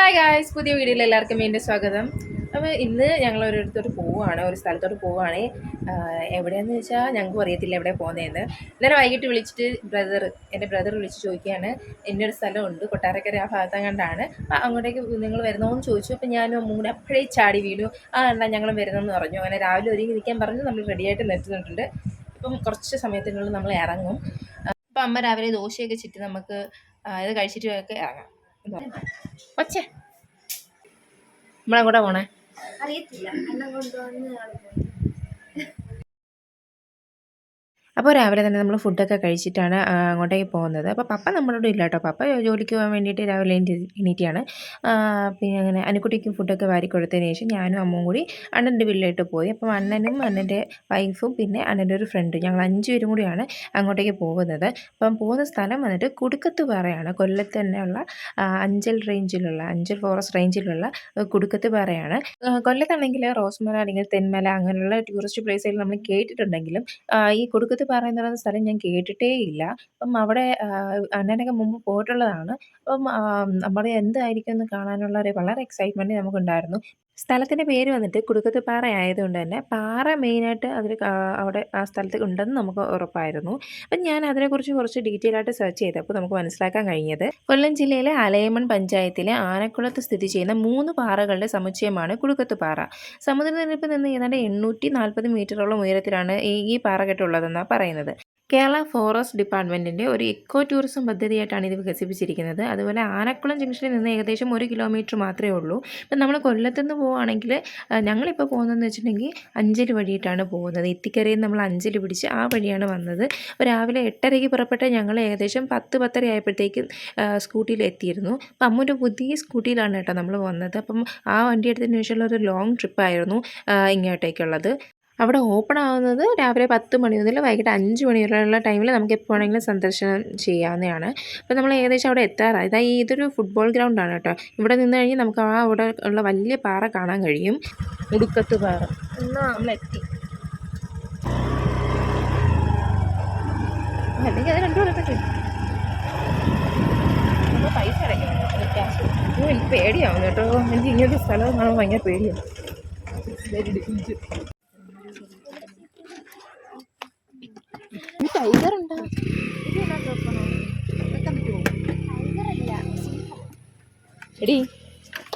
Hi guys, പുതിയ വീഡിയോയിൽ എല്ലാവർക്കും വീണ്ടും സ്വാഗതം. അപ്പോൾ ഇന്ന് ഞങ്ങൾ ഒരിടത്തോട്ട് പോവുകയാണ്, ഒരു സ്ഥലത്തോട്ട് പോവുകയാണ്. എവിടെയാണെന്ന് വെച്ചാൽ ഞങ്ങൾക്കും അറിയത്തില്ല എവിടെ പോകുന്നതെന്ന്. ഇന്നലെ വൈകിട്ട് വിളിച്ചിട്ട് എൻ്റെ ബ്രദർ വിളിച്ച് ചോദിക്കുകയാണ്, ഒരു സ്ഥലമുണ്ട് കൊട്ടാരക്കര ആ ഭാഗത്തങ്ങാണ്ടാണ്, അങ്ങോട്ടേക്ക് നിങ്ങൾ വരുന്നോന്ന് ചോദിച്ചു. അപ്പോൾ ഞാനും അമ്മൂടെ കൂടെ അപ്പോഴേ ചാടി വീണു. എന്നാ ഞങ്ങളും വരുന്നതെന്ന് പറഞ്ഞു. അങ്ങനെ രാവിലെ ഒരുങ്ങി നിൽക്കാൻ പറഞ്ഞു. നമ്മൾ റെഡിയായിട്ട് നിർത്തുന്നുണ്ട്. ഇപ്പം കുറച്ച് സമയത്തിനുള്ളിൽ നമ്മൾ ഇറങ്ങും. അപ്പം അമ്മ രാവിലെ ദോശയൊക്കെ ചുറ്റി നമുക്ക് ഇത് കഴിച്ചിട്ട് ഒക്കെ ഇറങ്ങാം. ഒച്ചേ നമ്മളെങ്ങോട്ടാ പോണേ അറിയത്തില്ല. അപ്പോൾ രാവിലെ തന്നെ നമ്മൾ ഫുഡൊക്കെ കഴിച്ചിട്ടാണ് അങ്ങോട്ടേക്ക് പോകുന്നത്. അപ്പോൾ പപ്പ നമ്മളോട് ഇല്ല കേട്ടോ. പപ്പ ജോലിക്ക് പോകാൻ വേണ്ടിയിട്ട് രാവിലെ എണീറ്റിയാണ്. പിന്നെ അങ്ങനെ അനുക്കുട്ടിക്കും ഫുഡൊക്കെ വാരി കൊടുത്തതിന് ശേഷം ഞാനും അമ്മയും കൂടി അണ്ണൻ്റെ വീട്ടിലോട്ട് പോയി. അപ്പോൾ അണ്ണനും അണ്ണൻ്റെ വൈഫും പിന്നെ അണ്ണൻ്റെ ഒരു ഫ്രണ്ടും ഞങ്ങൾ 5 പേരും കൂടിയാണ് അങ്ങോട്ടേക്ക് പോകുന്നത്. അപ്പം പോകുന്ന സ്ഥലം വന്നിട്ട് കുടുക്കത്തുപാറയാണ്. കൊല്ലത്ത് തന്നെയുള്ള അഞ്ചൽ ഫോറസ്റ്റ് റേഞ്ചിലുള്ള കുടുക്കത്തുപാറയാണ്. കൊല്ലത്താണെങ്കിൽ റോസ്മല അല്ലെങ്കിൽ തെന്മല അങ്ങനെയുള്ള ടൂറിസ്റ്റ് പ്ലേസുകൾ നമ്മൾ കേട്ടിട്ടുണ്ടെങ്കിലും ഈ കുടുക്കത്തുപാറ എന്ന് പറയുന്ന സ്ഥലം ഞാൻ കേട്ടിട്ടേ ഇല്ല. അപ്പം അവിടെ അണ്ണനൊക്കെ മുമ്പ് പോയിട്ടുള്ളതാണ്. അപ്പം നമ്മുടെ എന്തായിരിക്കും എന്ന് കാണാനുള്ള വളരെ എക്സൈറ്റ്മെൻറ്റ് നമുക്കുണ്ടായിരുന്നു. സ്ഥലത്തിൻ്റെ പേര് വന്നിട്ട് കുടുക്കത്തുപാറ ആയതുകൊണ്ട് തന്നെ പാറ മെയിനായിട്ട് അതിൽ അവിടെ ആ സ്ഥലത്ത് ഉണ്ടെന്ന് നമുക്ക് ഉറപ്പായിരുന്നു. അപ്പം ഞാൻ അതിനെക്കുറിച്ച് കുറച്ച് ഡീറ്റെയിൽ ആയിട്ട് സെർച്ച് ചെയ്തപ്പോൾ നമുക്ക് മനസ്സിലാക്കാൻ കഴിഞ്ഞത് കൊല്ലം ജില്ലയിലെ അലൈമൺ പഞ്ചായത്തിലെ ആനക്കുളത്ത് സ്ഥിതി ചെയ്യുന്ന 3 പാറകളുടെ സമുച്ചയമാണ് കുടുക്കത്തുപാറ. സമുദ്രനിരപ്പിൽ നിന്ന് ഏതാണ്ട് 840 മീറ്ററോളം ഉയരത്തിലാണ് ഈ പാറകെട്ടുള്ളതെന്നാണ് പറയുന്നത്. കേരള ഫോറസ്റ്റ് ഡിപ്പാർട്ട്മെൻറ്റിൻ്റെ ഒരു ഇക്കോ ടൂറിസം പദ്ധതിയായിട്ടാണ് ഇത് വികസിപ്പിച്ചിരിക്കുന്നത്. അതുപോലെ ആനക്കുളം ജംഗ്ഷനിൽ നിന്ന് ഏകദേശം 1 കിലോമീറ്റർ മാത്രമേ ഉള്ളൂ. ഇപ്പം നമ്മൾ കൊല്ലത്തുനിന്ന് പോവുകയാണെങ്കിൽ ഞങ്ങളിപ്പോൾ പോകുന്നതെന്ന് വെച്ചിട്ടുണ്ടെങ്കിൽ അഞ്ചൽ വഴിയിട്ടാണ് പോകുന്നത്. ഇത്തിക്കരയിൽ നമ്മൾ അഞ്ചൽ പിടിച്ച് ആ വഴിയാണ് വന്നത്. അപ്പോൾ രാവിലെ 8:30 പുറപ്പെട്ട ഞങ്ങൾ ഏകദേശം 10-10:30 ആയപ്പോഴത്തേക്കും സ്കൂട്ടിയിൽ എത്തിയിരുന്നു. അപ്പം അമ്മൂൻ്റെ പുതിയ സ്കൂട്ടിയിലാണ് കേട്ടോ നമ്മൾ വന്നത്. അപ്പം ആ വണ്ടി എടുത്തതിന് ശേഷമുള്ള ഒരു ലോങ് ട്രിപ്പായിരുന്നു ഇങ്ങോട്ടേക്കുള്ളത്. അവിടെ ഓപ്പൺ ആവുന്നത് രാവിലെ 10 മണി മുതൽ വൈകിട്ട് 5 മണി വരെയുള്ള ടൈമിൽ നമുക്ക് എപ്പോൾ വേണമെങ്കിലും സന്ദർശനം ചെയ്യാവുന്നതാണ്. അപ്പോൾ നമ്മൾ ഏകദേശം അവിടെ എത്താറായി. ഇതൊരു ഫുട്ബോൾ ഗ്രൗണ്ടാണ് കേട്ടോ. ഇവിടെ നിന്ന് കഴിഞ്ഞാൽ നമുക്ക് അവിടെ ഉള്ള വലിയ പാറ കാണാൻ കഴിയും. കുടുക്കത്ത് പാറ എന്നാൽ നമ്മളെത്തി. അല്ലെങ്കിൽ അത് രണ്ടു കൊടുക്കട്ടെ. നമ്മൾ പൈസ അടയ്ക്കണം, ക്യാഷ്. എനിക്ക് പേടിയാവും കേട്ടോ. എനിക്ക് ഇങ്ങനത്തെ സ്ഥലം കാണാൻ ഭയങ്കര പേടിയാണ്. ടൈഗർ ഉണ്ടോ? എടി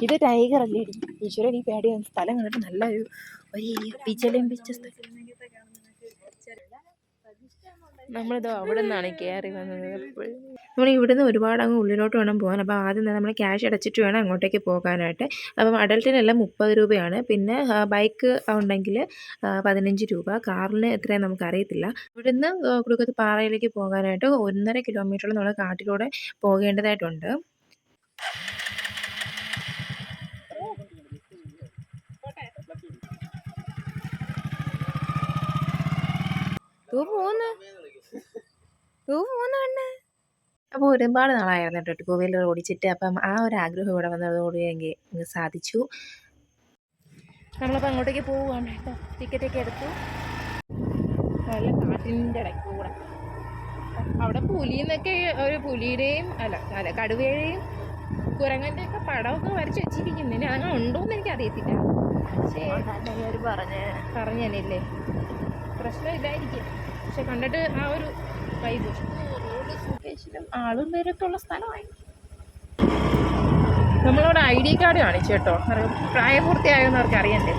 ഇത് ടൈഗർ അല്ലേ എടി? ഈശ്വരൻ, ഈ പേടിയാണ്. സ്ഥലം കണ്ടിട്ട് നല്ലൊരു പിച്ച സ്ഥലം. നമ്മളിതോ അവിടെ നിന്നാണ് കയറി വന്നത്. നമ്മൾ ഇവിടുന്ന് ഒരുപാട് അങ്ങ് ഉള്ളിലോട്ട് വേണം പോകാൻ. അപ്പോൾ ആദ്യം തന്നെ നമ്മൾ ക്യാഷ് അടച്ചിട്ട് വേണം അങ്ങോട്ടേക്ക് പോകാനായിട്ട്. അപ്പം അഡൽട്ടിനെല്ലാം 30 രൂപയാണ്. പിന്നെ ബൈക്ക് ഉണ്ടെങ്കിൽ 15 രൂപ. കാറിന് എത്രയും നമുക്കറിയത്തില്ല. ഇവിടുന്ന് കുടുക്കത്ത് പാറയിലേക്ക് പോകാനായിട്ട് 1.5 കിലോമീറ്റർ നമ്മൾ കാട്ടിലൂടെ പോകേണ്ടതായിട്ടുണ്ട്. അപ്പോൾ ഒരുപാട് നാളായിരുന്നു കേട്ടോ 2 വീലർ ഓടിച്ചിട്ട്. അപ്പം ആ ഒരു ആഗ്രഹം ഇവിടെ വന്നതോടുകൂടി എനിക്ക് സാധിച്ചു. നമ്മളപ്പോൾ അങ്ങോട്ടേക്ക് പോവുകയാണ് കേട്ടോ. ടിക്കറ്റൊക്കെ എടുത്തു. നല്ല കാട്ടിൻ്റെ ഇടയ്ക്ക് കൂടെ അവിടെ പുലിന്നൊക്കെ ഒരു പുലിയുടെയും അല്ല കടുവയുടെയും കുരങ്ങൻ്റെ ഒക്കെ പടമൊക്കെ വരച്ച് വെച്ചിരിക്കുന്നു. ഇനി അങ്ങനെ ഉണ്ടോയെന്ന് എനിക്കറിയത്തില്ല. പക്ഷേ പറഞ്ഞല്ലേ പ്രശ്നമില്ലായിരിക്കും. പക്ഷെ കണ്ടിട്ട് ആ ഒരു വൈബ്. റോഡ് സുഖേഷിലും ആളും പേരൊക്കെയുള്ള സ്ഥലമായി. നമ്മളവിടെ ID കാർഡ് കാണിച്ചു കേട്ടോ. പ്രായപൂർത്തിയായെന്നവർക്ക് അറിയണ്ടേ.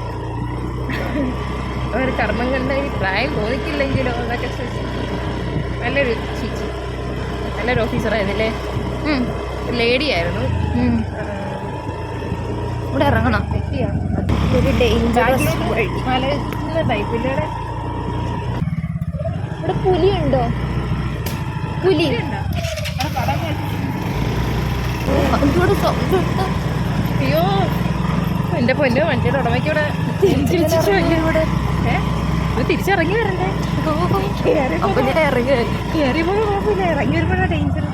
അവർ കർമ്മം കണ്ട ഈ പ്രായം തോന്നിക്കില്ലെങ്കിലോ അതൊക്കെ നല്ലൊരു ചേച്ചി, നല്ലൊരു ഓഫീസറായിരുന്നില്ലേ? ലേഡി ആയിരുന്നു. ഇവിടെ ഇറങ്ങണം. മലയുന്ന ടൈപ്പില്ലേ? ഇവിടെ പുലിയുണ്ടോ? പുലി അയ്യോ എൻ്റെ പൊന്നോ, വണ്ടിയുടെ ഉടമയ്ക്ക് ഇവിടെ തിരിച്ചിറങ്ങി വരണ്ടേ? കയറിയപ്പോൾ കുഴപ്പമില്ല, ഇറങ്ങി വരുമ്പോഴാണ് ഡേഞ്ചർ.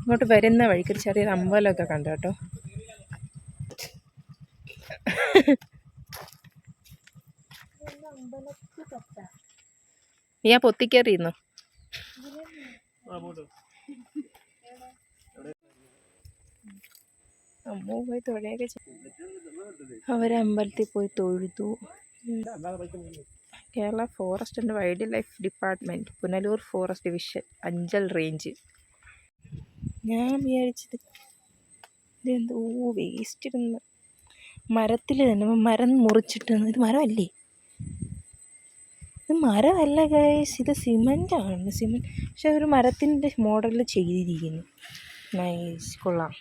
ഇങ്ങോട്ട് വരുന്ന വഴിക്ക് ഒരു ചെറിയൊരു അമ്പലമൊക്കെ കണ്ടു കേട്ടോ. നീ ആ പൊത്തിക്കേറിയിരുന്നോ? അമ്മ പോയി തൊഴയൊക്കെ അവരമ്പലത്തിൽ പോയി തൊഴുതു. Kerala forest and wild life department, Punalur forest division, Anchal range. ഞാൻ വിചാരിച്ചത് ഇതെന്തോ വേസ്റ്റ് ഇടുന്ന മരത്തിൽ തന്നെ, മരം മുറിച്ചിട്ട്. ഇത് മരമല്ലേ, ഇത് മരമല്ല ഗൈസ്, ഇത് സിമൻ്റാണ്. സിമൻറ്റ് പക്ഷെ ഒരു മരത്തിൻ്റെ മോഡലിൽ ചെയ്തിരിക്കുന്നു. നൈസ്, കൊള്ളാം.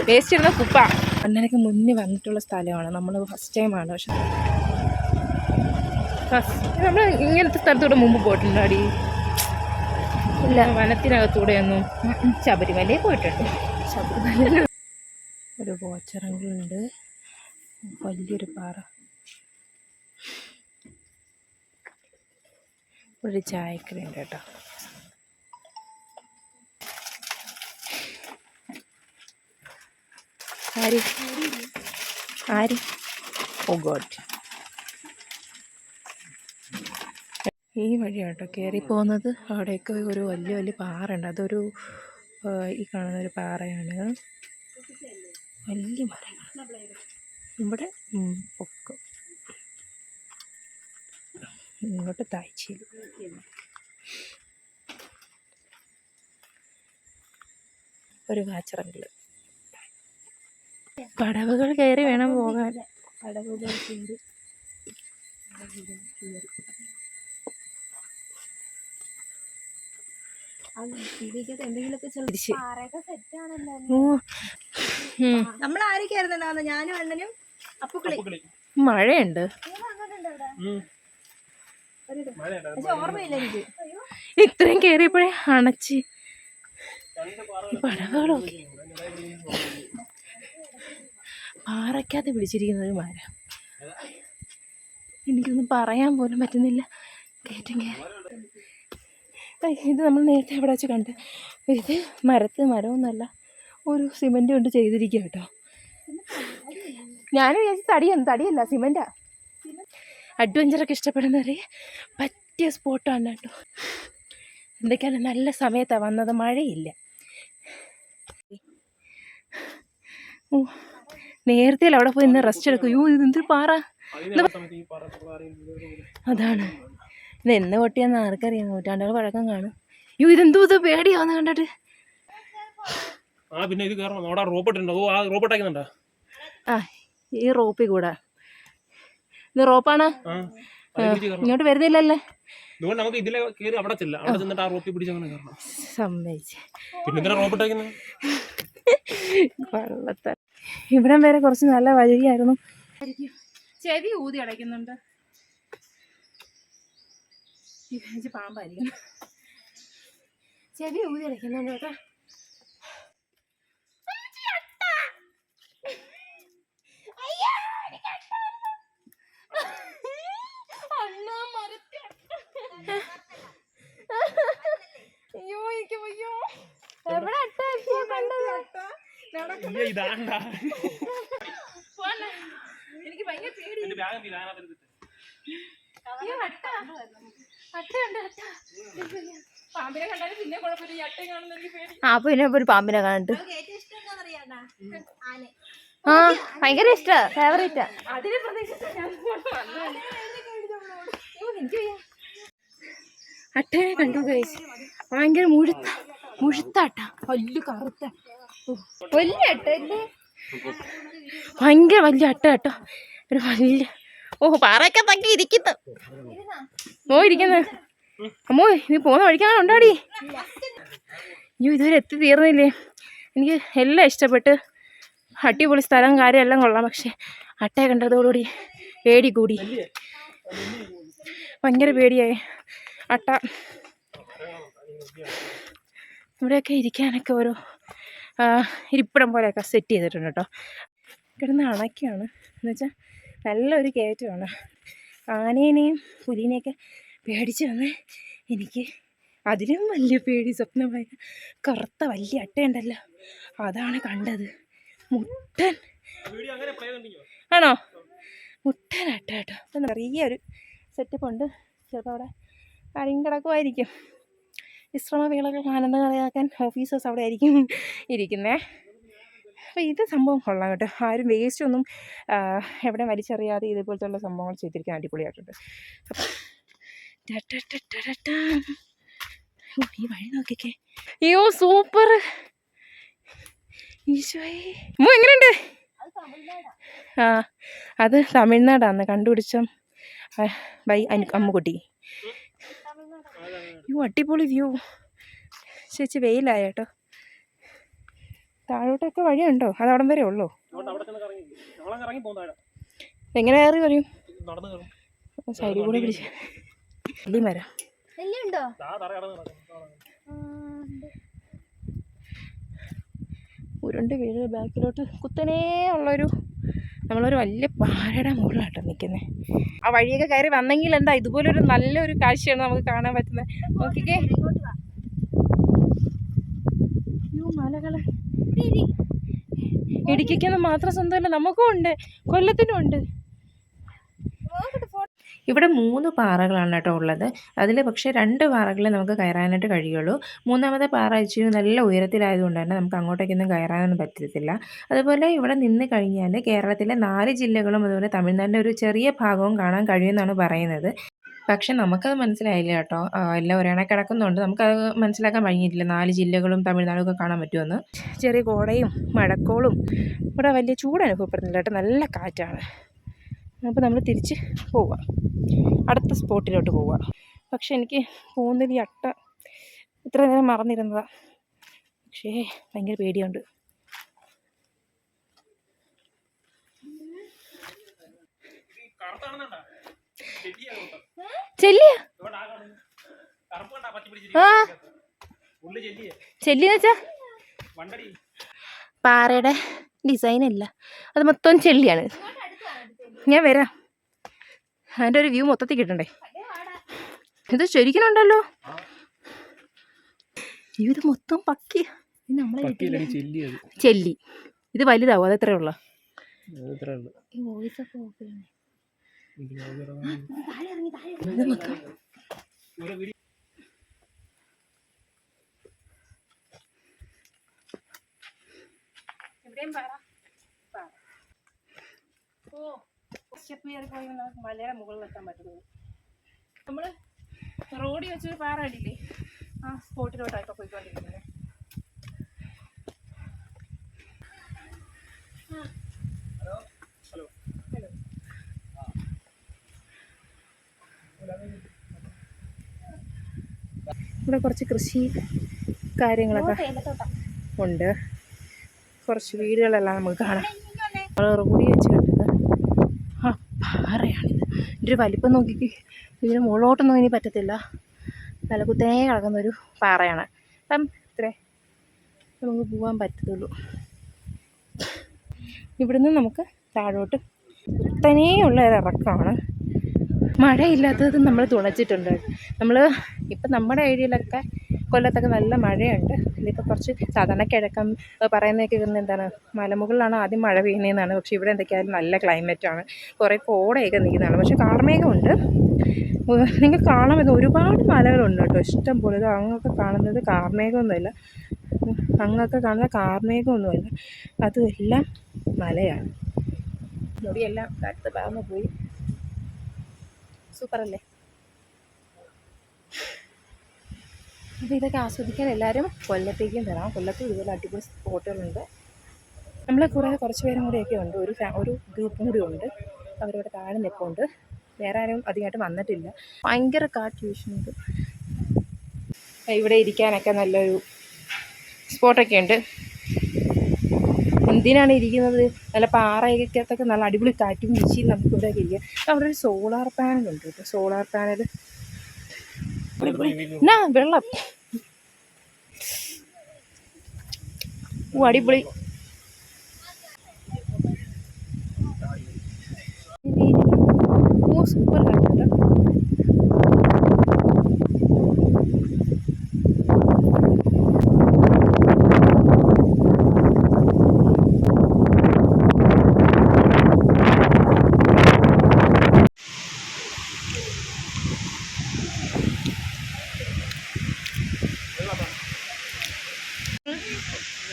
വേസ്റ്റ് ഇടുന്ന കുപ്പ അന്നേരൊക്കെ മുന്നേ വന്നിട്ടുള്ള സ്ഥലമാണ്. നമ്മൾ ഫസ്റ്റ് ടൈമാണ്. പക്ഷെ നമ്മൾ ഇങ്ങനത്തെ സ്ഥലത്തൂടെ മുമ്പ് പോയിട്ടുണ്ടോ അടി? ഇല്ല. വനത്തിനകത്തൂടെയൊന്നും. ശബരിമലയിൽ പോയിട്ടുണ്ട്. ശബരിമല ഒരു കോച്ചറങ്ങളുണ്ട്, വലിയൊരു പാറ, ഒരു ചായക്കടയുണ്ട് കേട്ടോ. ആര് ഓ ഗോഡ്. ഈ വഴിയാണ് കേട്ടോ കയറി പോകുന്നത്. അവിടെയൊക്കെ ഒരു വലിയ വലിയ പാറയുണ്ട്. അതൊരു ഈ കാണുന്നൊരു പാറയാണ്. വലിയ മരങ്ങൾ ഇവിടെ പൊക്കം, ഇങ്ങോട്ട് താഴ്ചയിൽ. ഒരു കാച്ചറങ്കിൾ. പടവുകൾ കയറി വേണം പോകാൻ. പടവുകൾ കയറി നമ്മളാരൊക്കെയായിരുന്നു? ഞാനും അണ്ണനും അപ്പുക്കളി. മഴയുണ്ട്. ഓർമ്മയില്ല എനിക്ക്. ഇത്രയും കയറിയപ്പോഴേ അണച്ച്. പടവുകളൊക്കെ പാറയ്ക്കകത്ത് പിടിച്ചിരിക്കുന്ന ഒരു മരം. എനിക്കൊന്നും പറയാൻ പോലും പറ്റുന്നില്ല. കയറ്റം കയറി. ഇത് നമ്മൾ നേരത്തെ എവിടെ വെച്ച് കണ്ട്. ഇത് മരമൊന്നുമല്ല, ഒരു സിമൻറ്റ് കൊണ്ട് ചെയ്തിരിക്കുക കേട്ടോ. ഞാനും വിചാരിച്ചു തടിയല്ല, സിമൻറ്റാ. അഡ്വഞ്ചറൊക്കെ ഇഷ്ടപ്പെടുന്നവരെ പറ്റിയ സ്പോട്ടാണ് കേട്ടോ. എന്തൊക്കെയാണ്, നല്ല സമയത്താണ് വന്നത്, മഴയില്ല. നേരത്തെ അവിടെ പോയി ഇന്ന് റെസ്റ്റ് എടുക്കും. യോ, ഇതെന്തൊരു പാറ. അതാണ് ഇത്. എന്ന് പൊട്ടിയാന്ന് ആർക്കറിയാം, നൂറ്റാണ്ടുകൾ പഴക്കം കാണും. യോ, ഇതെന്തോ ഇത് പേടിയാവുന്ന കണ്ടിട്ട്. ആ, ഈ റോപ്പിൽ കൂടെ. ഇത് റോപ്പാണ്. ഇങ്ങോട്ട് വരുന്നില്ലല്ലേ? സമ്മതിച്ച്. ഇവിടം വരെ കുറച്ച് നല്ല വഴിയായിരുന്നു. ചെവി ഊതി അടയ്ക്കുന്നുണ്ട്. പാമ്പായിരിക്കും. ചെവി ഊതി അടയ്ക്കുന്നുണ്ട് കേട്ടോ. അയ്യോ, എനിക്ക് അയ്യോ, എവിടെ അട്ട കണ്ടത്? എനിക്ക് ഭയങ്കര പേടി. പാമ്പിനെ കണ്ടാലും പിന്നെ കുഴപ്പമില്ല, അട്ട കാണുന്ന എനിക്ക് പേടി. അപ്പൊ പിന്നെ ഒരു പാമ്പിനെ കാണണ്ട്. ആ, ഭയങ്കര ഇഷ്ടാ, ഫേവറേറ്റാ. അതിനെ അട്ടയെ കണ്ടു ഗൈസ്. ഭയങ്കര മുഴുത്ത അട്ട, വലിയ കറുത്ത വലിയ അട്ട അല്ലേ, ഭയങ്കര വലിയ അട്ട കേട്ടോ. ഒരു വലിയ പാറയൊക്കെ തക്കി ഇരിക്കുന്നു. ഇരിക്കുന്നു. അമ്മോ, നീ പോകുന്ന വഴിക്കാണ് ഉണ്ടാടി. അയ്യോ, ഇതുവരെ എത്തി തീർന്നില്ലേ. എനിക്ക് എല്ലാം ഇഷ്ടപ്പെട്ട്, അടിപൊളി സ്ഥലം കാര്യം എല്ലാം കൊള്ളാം. പക്ഷെ അട്ടയെ കണ്ടതോടുകൂടി പേടി കൂടി, ഭയങ്കര പേടിയായി. അട്ട ഇവിടെയൊക്കെ ഇരിക്കാനൊക്കെ ഓരോ ഇരിപ്പിടം പോലെയൊക്കെ സെറ്റ് ചെയ്തിട്ടുണ്ട് കേട്ടോ. കിടന്ന് അണയ്ക്കാണ് എന്നുവെച്ചാൽ നല്ലൊരു കയറ്റമാണ്. ആനേനെയും പുലിനെയൊക്കെ പേടിച്ച് വന്ന് എനിക്ക് അതിലും വലിയ പേടി സ്വപ്നമായ കറുത്ത വലിയ അട്ടയുണ്ടല്ലോ, അതാണ് കണ്ടത്. മുട്ടൻ ആണോ? മുട്ടൻ അട്ട കേട്ടോ. അപ്പം ചെറിയൊരു സെറ്റപ്പ് ഉണ്ട്. ചിലപ്പോൾ അവിടെ ആരെയും കിടക്കുമായിരിക്കും. വിശ്രമവേളകൾ ആനന്ദകരമാക്കാൻ ഓഫീസേഴ്സ് അവിടെ ആയിരിക്കും ഇരിക്കുന്നത്. അപ്പോൾ ഇത് സംഭവം കൊള്ളാം കേട്ടോ. ആരും വേസ്റ്റ് ഒന്നും എവിടെ വലിച്ചെറിയാതെ ഇതുപോലത്തുള്ള സംഭവങ്ങൾ ചെയ്തിരിക്കാൻ അടിപൊളിയായിട്ടുണ്ട്. ഈ വഴി നോക്കിക്കേ, അയ്യോ സൂപ്പർ. ഈശോയെ എങ്ങനെയുണ്ട്? ആ അത് തമിഴ്നാടാണ് കണ്ടുപിടിച്ച ബൈ അമ്മുകുട്ടി. അയ്യോ അടിപൊളി വ്യൂ. ചേച്ചി വെയിലായ കേട്ടോ. താഴോട്ടൊക്കെ വഴിയുണ്ടോ? അത് അവിടം വരെ ഉള്ളൂ. എങ്ങനെ കയറി വരും? സൈഡിൽ കൂടെ പിടിച്ച വലിയ മരം. ഉരുണ്ട് വീട് ബാക്കിലോട്ട് കുത്തനേ ഉള്ളൊരു നമ്മളൊരു വലിയ പാറയുടെ മുകളിലാട്ടോ നിൽക്കുന്നത്. ആ വഴിയൊക്കെ കയറി വന്നെങ്കിൽ എന്താ ഇതുപോലൊരു നല്ലൊരു കാഴ്ചയാണ് നമുക്ക് കാണാൻ പറ്റുന്നത്. നോക്കിക്കേ, അയ്യോ മലകള്. ഇടുക്കിക്കൊന്നും മാത്രം സ്വന്തമല്ല, നമുക്കും ഉണ്ട്, കൊല്ലത്തിനും ഉണ്ട്. ഇവിടെ 3 പാറകളാണ് കേട്ടോ ഉള്ളത്. അതിൽ പക്ഷേ 2 പാറകളെ നമുക്ക് കയറാനായിട്ട് കഴിയുള്ളൂ. 3ാമത്തെ പാറ ഇച്ചിരി നല്ല ഉയരത്തിലായതുകൊണ്ട് തന്നെ നമുക്ക് അങ്ങോട്ടേക്കൊന്നും കയറാനൊന്നും പറ്റത്തില്ല. അതുപോലെ ഇവിടെ നിന്ന് കഴിഞ്ഞാൽ കേരളത്തിലെ 4 ജില്ലകളും അതുപോലെ തമിഴ്നാടിൻ്റെ ഒരു ചെറിയ ഭാഗവും കാണാൻ കഴിയുമെന്നാണ് പറയുന്നത്. പക്ഷെ നമുക്കത് മനസ്സിലായില്ല കേട്ടോ. എല്ലാം ഒരെണ്ണ കിടക്കുന്നുണ്ട്, നമുക്കത് മനസ്സിലാക്കാൻ കഴിഞ്ഞിട്ടില്ല 4 ജില്ലകളും തമിഴ്നാടും ഒക്കെ കാണാൻ പറ്റുമെന്ന്. ചെറിയ കോടയും മഴക്കോളും ഇവിടെ വലിയ ചൂട് അനുഭവപ്പെടുന്നില്ല കേട്ടോ, നല്ല കാറ്റാണ്. അപ്പോൾ നമ്മൾ തിരിച്ച് പോവുക, അടുത്ത സ്പോട്ടിലോട്ട് പോവുക. പക്ഷെ എനിക്ക് പോകുന്നതിൽ ഈ അട്ട ഇത്ര നേരം മറന്നിരുന്നതാണ്, പക്ഷേ ഭയങ്കര പേടിയുണ്ട്. ചെല്ലിയ ചെല്ലിന്ന് വെച്ചാ പാറയുടെ ഡിസൈൻ അല്ല, അത് മൊത്തം ചെല്ലിയാണ്. ഞാൻ വരാം, അതിൻ്റെ ഒരു വ്യൂ മൊത്തത്തിൽ കിട്ടണ്ടേ. ഇത് ശരിക്കുന്നുണ്ടല്ലോ, ഇത് മൊത്തം പക്കി. നമ്മളെ ചെല്ലി ഇത് വലുതാവും, അത് എത്രയുള്ള മലയുടെ മുകളിൽ എത്താൻ പറ്റുന്നത്. നമ്മൾ റോഡിൽ വെച്ചൊരു പാറ അടിയില്ലേ, ആ സ്പോട്ടിലോട്ടാണ് ഇപ്പോൾ പോയിക്കൊണ്ടിരിക്കുന്നത്. ഇവിടെ കുറച്ച് കൃഷി കാര്യങ്ങളൊക്കെ ഉണ്ട്, കുറച്ച് വീടുകളെല്ലാം നമുക്ക് കാണാം. നമ്മൾ റോഡിൽ വെച്ച് കണ്ടത് ആ പാറയാണിത്. ഇതിൻ്റെ ഒരു വലിപ്പം നോക്കിക്ക്, ഇതിന് മുകളിലോട്ടൊന്നും ഇനി പറ്റത്തില്ല, നല്ല കുത്തനെ കിടക്കുന്നൊരു പാറയാണ്. അപ്പം ഇത്രേ നമുക്ക് പോകാൻ പറ്റത്തുള്ളൂ. ഇവിടുന്ന് നമുക്ക് താഴോട്ട് കുത്തനെയുള്ള ഒരിറക്കമാണ്. മഴയില്ലാത്തത് നമ്മൾ തുണച്ചിട്ടുണ്ട്. നമ്മൾ ഇപ്പം നമ്മുടെ ഏരിയയിലൊക്കെ കൊല്ലത്തൊക്കെ നല്ല മഴയുണ്ട്. ഇതിപ്പോൾ കുറച്ച് സാധാരണ കിഴക്കൻ പറയുന്നതൊക്കെ ഇരുന്ന് എന്താണ് മലമുകളിലാണ് ആദ്യം മഴ പെയ്യുന്നതെന്നാണ്. പക്ഷേ ഇവിടെ എന്തൊക്കെയായാലും നല്ല ക്ലൈമറ്റാണ്, കുറേ കോടയൊക്കെ നിൽക്കുന്നതാണ്. പക്ഷേ കാർമേഘമുണ്ട്, നിങ്ങൾക്ക് കാണാൻ പറ്റുന്ന ഒരുപാട് മലകളുണ്ട് കേട്ടോ, ഇഷ്ടം പോലെ. ഇത് അങ്ങൊക്കെ കാണുന്നത് കാർമേഘമൊന്നുമില്ല, അങ്ങൊക്കെ കാണുന്ന കാർമേഘമൊന്നുമില്ല, അതുമെല്ലാം മലയാണ്. മുടിയെല്ലാം കാറ്റ് പറന്ന് പോയി. സൂപ്പറല്ലേ? അപ്പോൾ ഇതൊക്കെ ആസ്വദിക്കാൻ എല്ലാവരും കൊല്ലത്തേക്കും തരാം. കൊല്ലത്ത് ഇതുപോലെ അടിപൊളി സ്പോട്ടുകളുണ്ട്. നമ്മൾ കുറച്ച് പേരും കൂടിയൊക്കെ ഉണ്ട്, ഒരു ഗ്രൂപ്പും കൂടി ഉണ്ട്. അവരവിടെ താഴെ നിൽപ്പുണ്ട്, വേറെ ആരും അധികമായിട്ട് വന്നിട്ടില്ല. ഭയങ്കര കാറ്റ് വീശുന്നുണ്ട്. ഇവിടെ ഇരിക്കാനൊക്കെ നല്ലൊരു സ്പോട്ടൊക്കെ ഉണ്ട്. എന്തിനാണ് ഇരിക്കുന്നത്, നല്ല പാറയൊക്കെ നല്ല അടിപൊളി കാറ്റും വീശിയും നമുക്ക് ഇവിടെ ഇരിക്കാം. അവിടെ ഒരു സോളാർ പാനലുണ്ട് കേട്ടോ, സോളാർ പാനൽ. വെള്ളം അടിപൊളി. സൂപ്പർ കാറ്റുണ്ട്.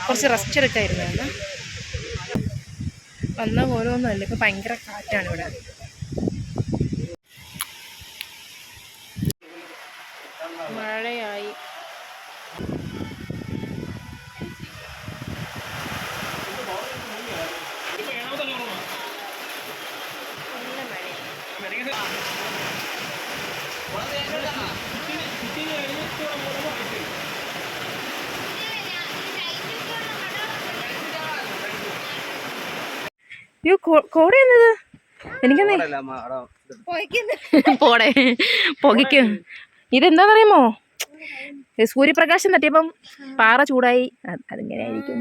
കുറച്ച് റെസ്റ്റ് എടുക്കായിരുന്നു. വന്ന ഓരോന്നുമല്ല, ഇപ്പം ഭയങ്കര കാറ്റാണ് ഇവിടെ. മഴയായി. അയ്യോ കോട എന്നത് എനിക്കെന്നേ പോടെ പുകയ്ക്കും. ഇതെന്താണെന്നറിയാമോ, സൂര്യപ്രകാശം തട്ടിയപ്പം പാറ ചൂടായി. അതിങ്ങനെ ആയിരിക്കും.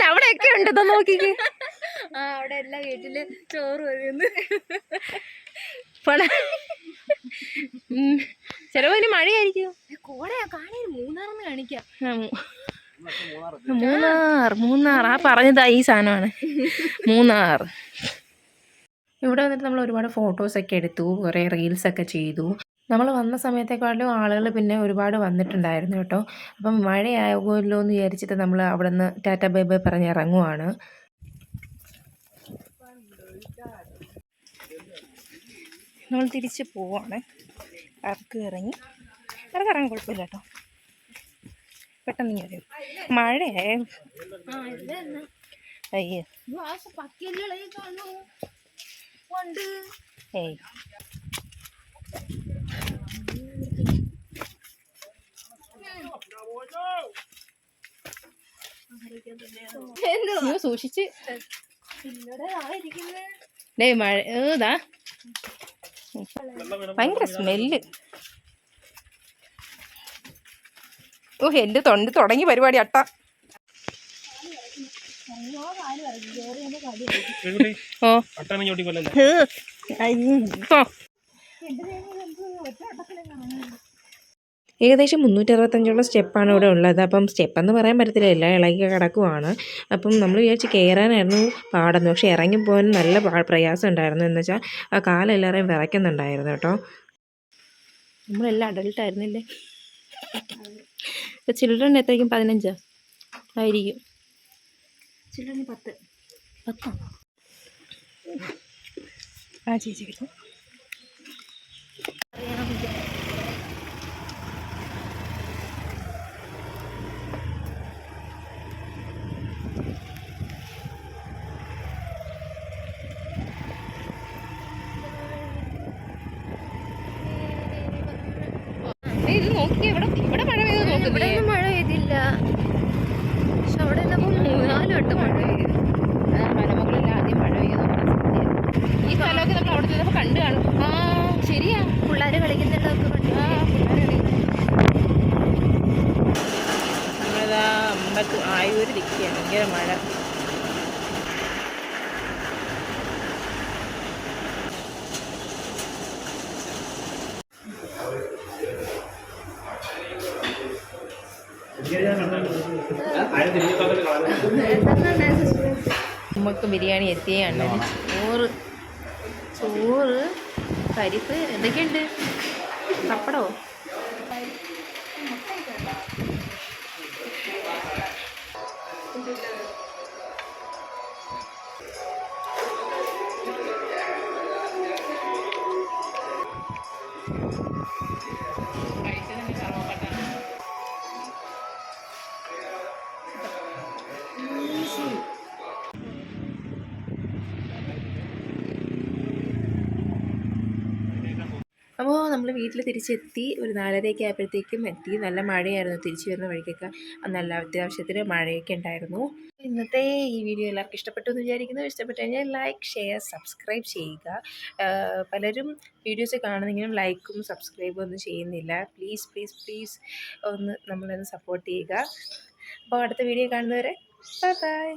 അവിടെയൊക്കെ ഉണ്ട്, നോക്കിക്ക്. അവിടെ എല്ലാ വീട്ടില് ചോറ് വരുന്നു. ചിലപ്പോ ഇനി മഴയായിരിക്കും. കോടയാ കാണി, മൂന്നാറെന്ന് കാണിക്കാം. മൂന്നാർ ആ പറഞ്ഞതാ ഈ സാധനമാണ് മൂന്നാർ. ഇവിടെ വന്നിട്ട് നമ്മൾ ഒരുപാട് ഫോട്ടോസൊക്കെ എടുത്തു, കുറേ റീൽസൊക്കെ ചെയ്തു. നമ്മൾ വന്ന സമയത്തേക്കാളും ആളുകൾ പിന്നെ ഒരുപാട് വന്നിട്ടുണ്ടായിരുന്നു കേട്ടോ. അപ്പം മഴയാകുമല്ലോ എന്ന് വിചാരിച്ചിട്ട് നമ്മൾ അവിടെ നിന്ന് ടാറ്റ ബൈ ബൈ പറഞ്ഞ് ഇറങ്ങുവാണ്. നമ്മൾ തിരിച്ച് പോവാണ്. ഇറങ്ങി കുഴപ്പമില്ല കേട്ടോ, പെട്ടെന്ന് വരും. മഴയേ അയ്യോ ഏയ് സൂക്ഷിച്ച് മഴ ഏതാ ഭയങ്കര സ്മെല്ല്. ഓ എൻ്റെ തൊണ്ട് തുടങ്ങി പരിപാടി അട്ട. ഓ ഏകദേശം 365 സ്റ്റെപ്പാണ് ഇവിടെ ഉള്ളത്. അപ്പം സ്റ്റെപ്പെന്ന് പറയാൻ പറ്റത്തില്ല, എല്ലാം ഇളകി കിടക്കുവാണ്. അപ്പം നമ്മൾ വിചാരിച്ച് കയറാനായിരുന്നു പാടെന്ന്, പക്ഷെ ഇറങ്ങിപ്പോകാൻ നല്ല പ്രയാസം ഉണ്ടായിരുന്നു. എന്ന് വെച്ചാൽ ആ കാലെല്ലാവരെയും വിറയ്ക്കുന്നുണ്ടായിരുന്നു കേട്ടോ. നമ്മളെല്ലാം അഡൾട്ടായിരുന്നില്ലേ. ഇപ്പം ചിൽഡ്രൻ എത്രയ്ക്കും 15 ആയിരിക്കും. ചിൽഡ്രൻ 10 ആ ചേച്ചി വരും. ഇത് നോക്കി ഇവിടെ മഴ പെയ്ത് നോക്കി. ഇവിടെ മഴ പെയ്തില്ല, പക്ഷെ അവിടെ 3-4 വട്ടം മഴ പെയ്തു. മലമുകളിൽ ആദ്യം മഴ പെയ്യുന്ന ഈ സ്ഥലമൊക്കെ നമ്മൾ അവിടെ ചെന്നപ്പോൾ കണ്ടു കാണും. ആ ശരിയാ, പിള്ളേർ കളിക്കുന്നുണ്ടൊക്കെ കണ്ടു. നമ്മളിതാ അമ്പലത്തിൽ ആയൂര് നിൽക്കുകയാണ്. ഭയങ്കര മഴ. നമുക്ക് ബിരിയാണി എത്തിയാണ്. ചോറ് പരിപ്പ് എന്തൊക്കെയുണ്ട്, പപ്പടോ. അപ്പോൾ നമ്മൾ വീട്ടിൽ തിരിച്ചെത്തി. ഒരു 4:30 ആയപ്പോഴത്തേക്കും എത്തി. നല്ല മഴയായിരുന്നു തിരിച്ചു വരുന്ന വഴിക്കൊക്കെ. നല്ല അത്യാവശ്യത്തിന് മഴയൊക്കെ ഉണ്ടായിരുന്നു. ഇന്നത്തെ ഈ വീഡിയോ എല്ലാവർക്കും ഇഷ്ടപ്പെട്ടു എന്ന് വിചാരിക്കുന്നു. ഇഷ്ടപ്പെട്ടു കഴിഞ്ഞാൽ ലൈക്ക്, ഷെയർ, സബ്സ്ക്രൈബ് ചെയ്യുക. പലരും വീഡിയോസ് കാണുന്നെങ്കിലും ലൈക്കും സബ്സ്ക്രൈബും ഒന്നും ചെയ്യുന്നില്ല. പ്ലീസ് ഒന്ന് നമ്മളൊന്ന് സപ്പോർട്ട് ചെയ്യുക. അപ്പോൾ അടുത്ത വീഡിയോ കാണുന്നവരെ ബൈ.